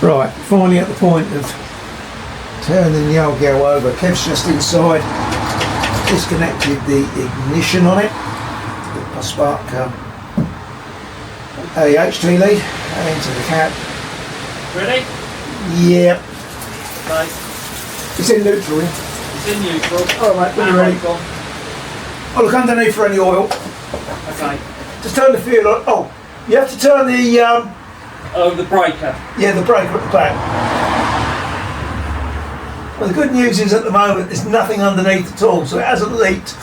Right, finally at the point of turning the old girl over. Kev's just inside, disconnected the ignition on it, my spark HT lead, into the cab. Ready? Yep. Okay. It's in neutral. It's in neutral. Alright, mate, we're ready. Oh, look underneath for any oil. Okay. Just turn the fuel on. Oh, you have to turn the the breaker. yeah, the breaker at the back. Well, the good news is at the moment there's nothing underneath at all, so it hasn't leaked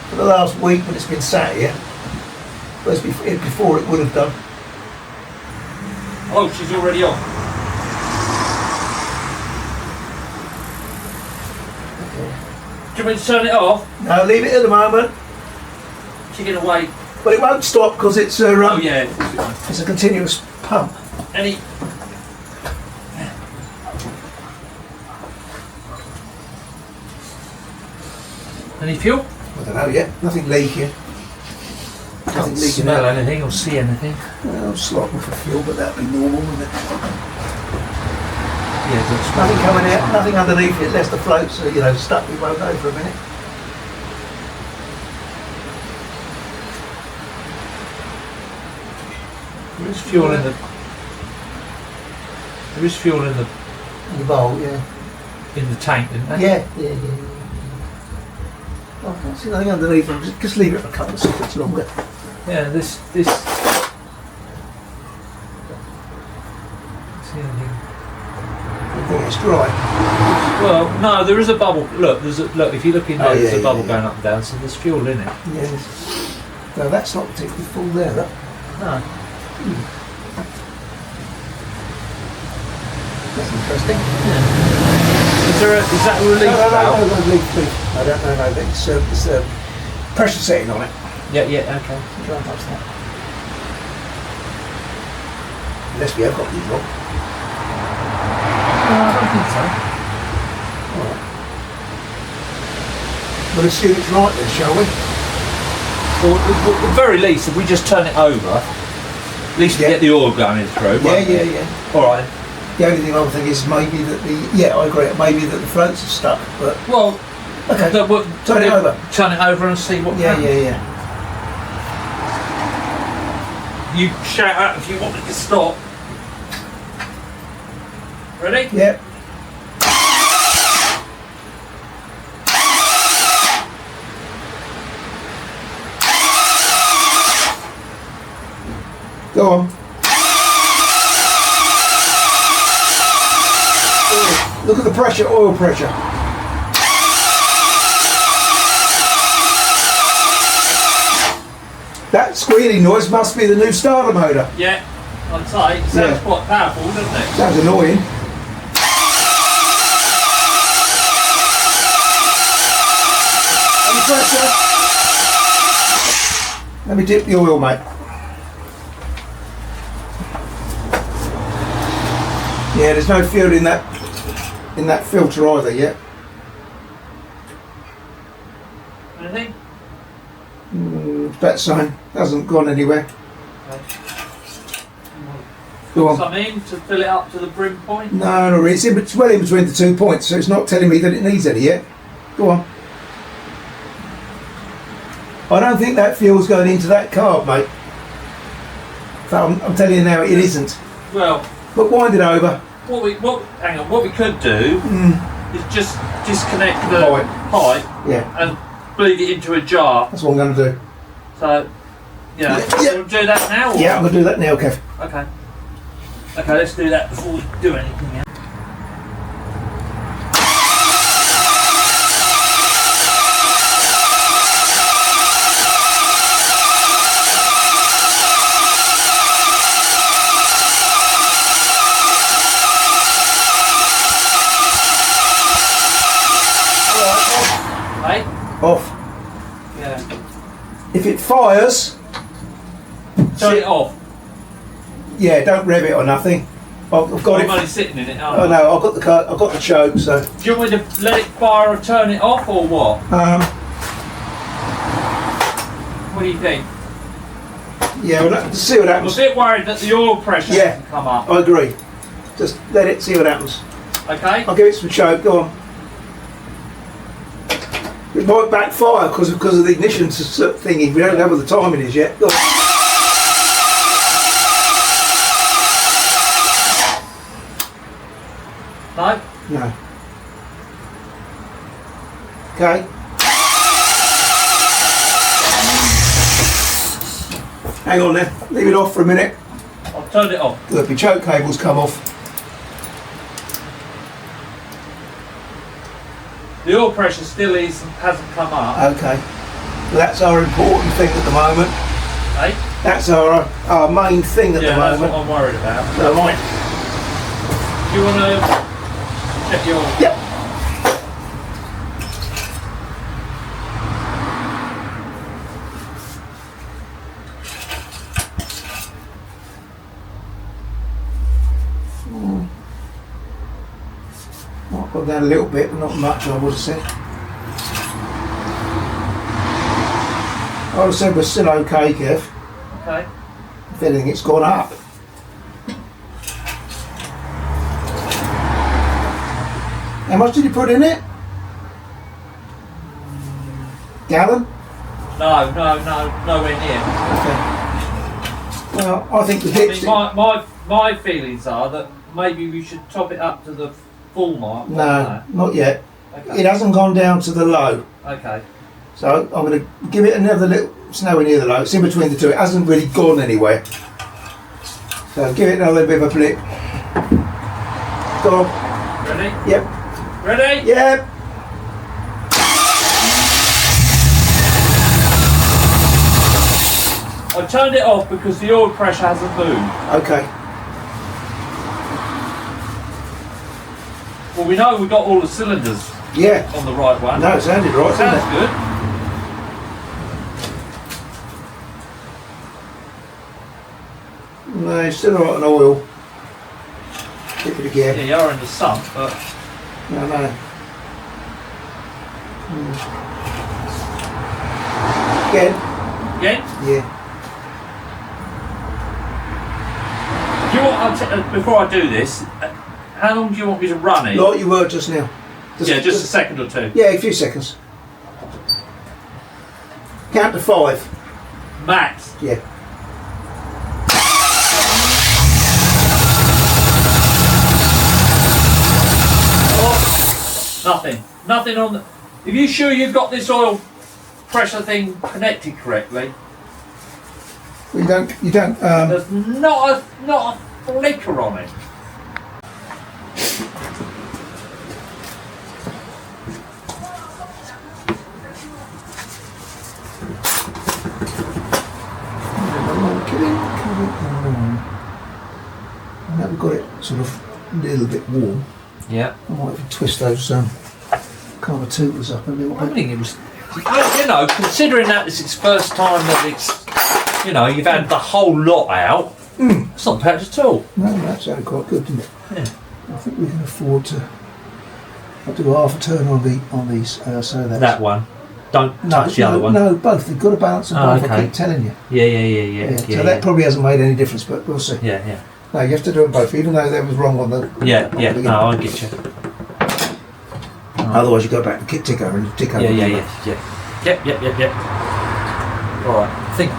for the last week when it's been sat here. Whereas before it would have done. Oh, she's already on. Do you want me to turn it off? No, leave it at the moment. She's going to wait. But it won't stop because it's a Oh yeah. it's a continuous pump. Any fuel? I don't know yet. Nothing leaking. Nothing leaking Smell out. anything or see anything? Well, slopping for fuel, but that'd be normal, wouldn't it? Yeah, good. Nothing coming out, nothing underneath it, less the floats, so, you know, stuck. We won't know for a minute. There is fuel in the. There is fuel in the bowl, yeah. in the tank, isn't there? Yeah. Oh, I can't see nothing underneath them. Just leave it for a couple of seconds longer. Yeah. This. See anything? I think it's dry. Well, no, there is a bubble. Look, look. If you look in there, there's a bubble yeah. going up and down. So there's fuel in it. Yes. No, that's not particularly full there, though. No. That's interesting. Is that a relief valve? No, leaf. I don't know, no, it's pressure setting on it. Yeah, okay. Try and touch that. Unless we have got these wrong. No, I don't think so. Alright. We'll assume it's right then, shall we? Well, at the very least, if we just turn it over, at least we get the oil going through. Yeah. All right. The only thing I would think is maybe that I agree, maybe that the floats are stuck, but... Well, okay, turn it over. Turn it over and see what happens. Yeah. You shout out if you want it to stop. Ready? Yep. Go on. Look at the pressure, oil pressure. That squealing noise must be the new starter motor. Yeah, I'd say. It sounds quite powerful, doesn't it? Sounds annoying. Any pressure? Let me dip the oil, mate. Yeah, there's no fuel in that filter either yet. Anything? That sign hasn't gone anywhere. Okay. Go on. Some in to fill it up to the brim point? No, it's well in between the 2 points, so it's not telling me that it needs any yet. Go on. I don't think that fuel's going into that carb, mate. I'm telling you now, it isn't. Well, but wind it over. What we could do is just disconnect the pipe and bleed it into a jar. That's what I'm going to do. So, yeah. We'll do that now? Or? Yeah, I'm going to do that now, Kev. Okay. Okay, let's do that before we do anything else. Off. Yeah. If it fires, turn it off. Yeah, don't rev it or nothing. I've got it. I'm only sitting in it. Oh no, I've got the choke. So. Do you want me to let it fire or turn it off or what? What do you think? Yeah, we'll have to see what happens. I'm a bit worried that the oil pressure can come up. I agree. Just let it, see what happens. Okay. I'll give it some choke, go on. It might backfire because of the ignition thingy. We don't know what the timing is yet. Go on. No? No. Okay. Hang on then, leave it off for a minute. I'll turn it off. Look, the choke cable's come off. The oil pressure still hasn't come up. Okay. Well, that's our important thing at the moment. Hey? That's our main thing at the that's moment. what I'm worried about. So, right. Do you want to check your... Yep. Might go down a little bit, but not much, I would have said. I would have said we're still okay, Kev. Okay. If anything, it's gone up. How much did you put in it? Gallon? No, nowhere near. Okay. Well, I think the I dipstick... mean, my feelings are that maybe we should top it up to the full mark. No, not yet. Okay. It hasn't gone down to the low. Okay. So I'm going to give it another little... It's nowhere near the low. It's in between the two. It hasn't really gone anywhere. So give it another bit of a blip. Go on. Ready? Yep. Ready? Yep. I turned it off because the oil pressure hasn't moved. Okay. Well, we know we've got all the cylinders Yeah. on the right one. No, it sounded right, didn't Sounds it? good. No, it's still right on oil. Dip it again. Yeah, you are in the sump, but No. Again? again, Yeah. do you want? Before I do this, how long do you want me to run it? Like you were just now. Just a second or two. Yeah, a few seconds. Count to 5. Max. Yeah. Oh, nothing on the... Are you sure you've got this oil pressure thing connected correctly? Well, you don't, There's not a flicker on it. Now we've got it sort of a little bit warm. Yeah. I might have to twist those cover tutors up a little I bit. think it was... You know, considering that this is first time that it's... You know, you've had the whole lot out. It's not bad at all. No, that sounded quite good, didn't it? Yeah. I think we can afford to... I'll do half a turn on these, so that's... That one. Don't touch the other one. No, both. They've got to balance them both, okay. I keep telling you. Yeah. So that probably hasn't made any difference, but we'll see. Yeah. No, you have to do them both, even though they was wrong on the... Yeah. No, I get you. Otherwise you go back and tick over and tick over. Yeah. Yep. Alright, I think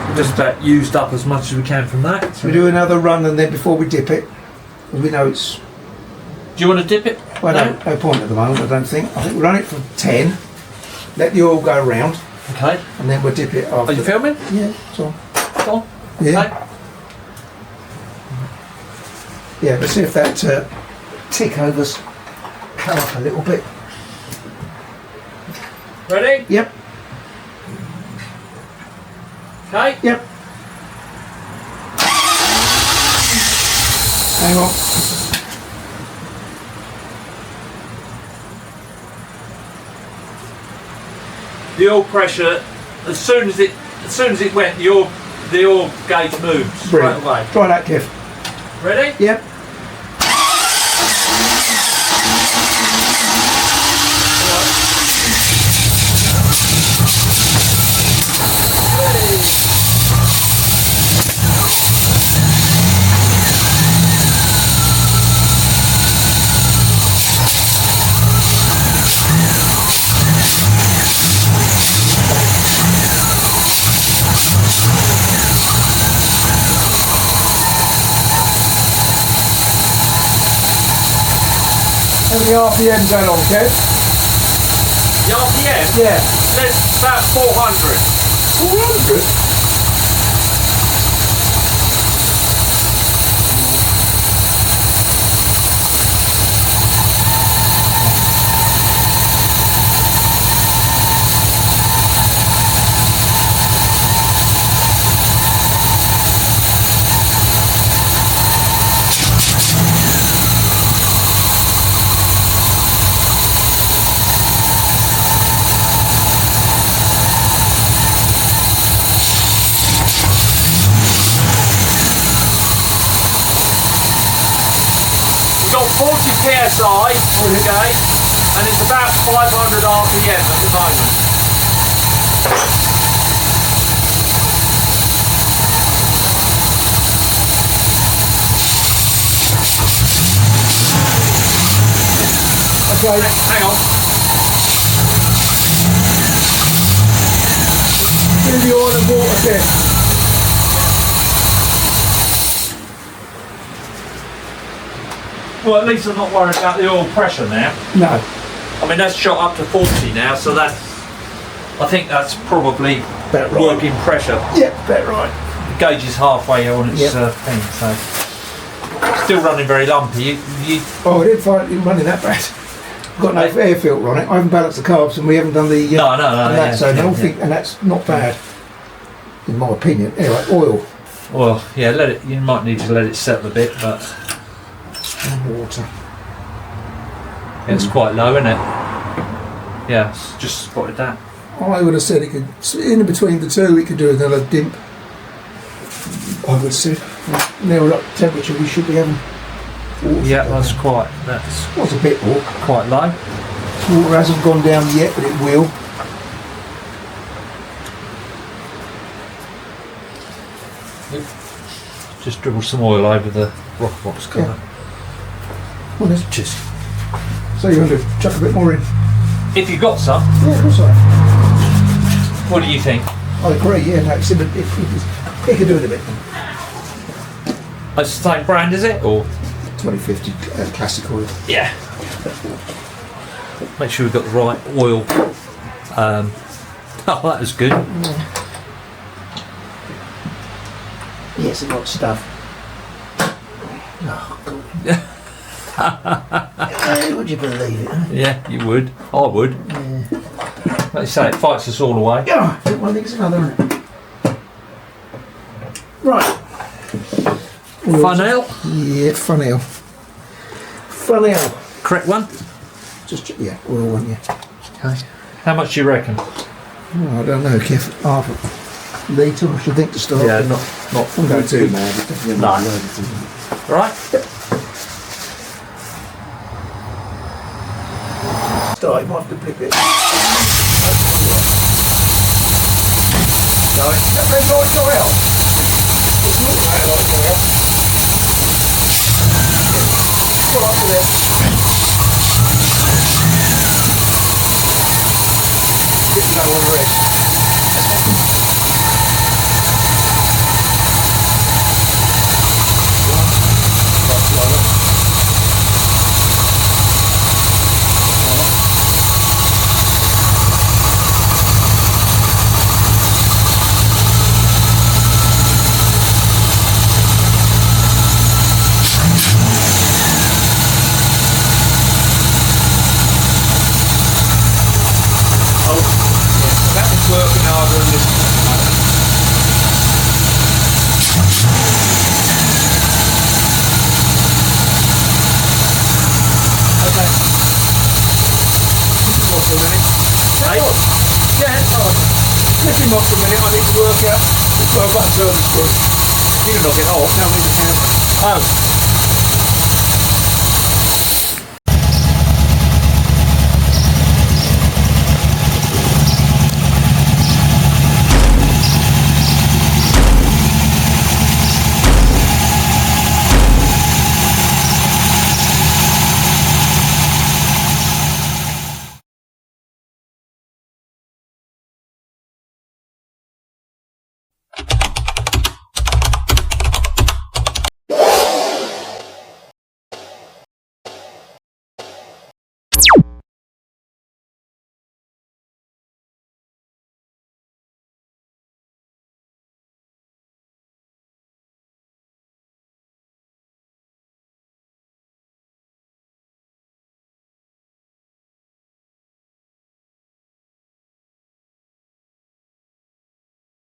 we've just about used up as much as we can from that. So we do another run and then before we dip it, because we know it's... Do you want to dip it? Well, no point at the moment, I don't think. I think we'll run it for 10, let the oil go round, Okay. and then we'll dip it after. Are you filming? Yeah, it's on. Go on. Yeah. Okay. Yeah, let's see if that tick overs come up a little bit. Ready? Yep, Okay. yep. Hang on. The oil pressure, as soon as it went, the oil gauge moved straight Brilliant. away. Try that, Kev. Ready? Yep. How many RPM going on, Kev? The RPM? Yeah. There's about 400. 400? We've got 40 psi, okay, and it's about 500 RPM at the moment. Okay. Hang on. Do the oil and water test. Well, at least I'm not worried about the oil pressure now. No. I mean, that's shot up to 40 now, so that's, I think that's probably About right. working pressure. Yeah, about right. The gauge is halfway on its Yep. thing, so still running very lumpy. Oh, I didn't find it running that bad. Got no air filter on it. I haven't balanced the carbs, and we haven't done the No, and yeah, so I don't yeah. think, and that's not bad, in my opinion. Anyway, oil Well, yeah, let it. You might need to let it settle a bit, but and water. it's quite low, isn't it? Yeah, just spotted that. I would have said it could, in between the two, it could do another dimp. I would have said, near up temperature, we should be having water. Yeah, that's a bit more. quite low. Water hasn't gone down yet, but it will. Just dribble some oil over the rock box cover. Well, let's just. So you're going to chuck a bit more in? If you got some, Yeah, of course I have. what do you think? I agree, yeah, no, it's in it could do it a bit. It's the same brand, is it? Or 2050 classic oil. yeah. Make sure we've got the right oil. Oh, that was good. Yes, a lot of stuff. Oh, God. Would you believe it? Huh? Yeah, you would. I would. Yeah. Like you say, it fights us all away. Yeah, one thing's another. Right. Funnel? Yeah, funnel. Funnel. Correct one? Just, yeah, oil one, yeah. Okay. How much do you reckon? Oh, I don't know, Kev. Half a litre, I should think, to start. Yeah, with. not Don't go too mad. It's definitely No. not loaded. right. Start, you might have to blip it. Going. That red light go out. It's not that light go out. Pull up to there. Bit low on the red. Working harder than this. Okay. Off a minute. Hey? Yeah, let him off a minute. I need to work out. Well, I've got a service for it. You can knock it off. Now we can. Oh.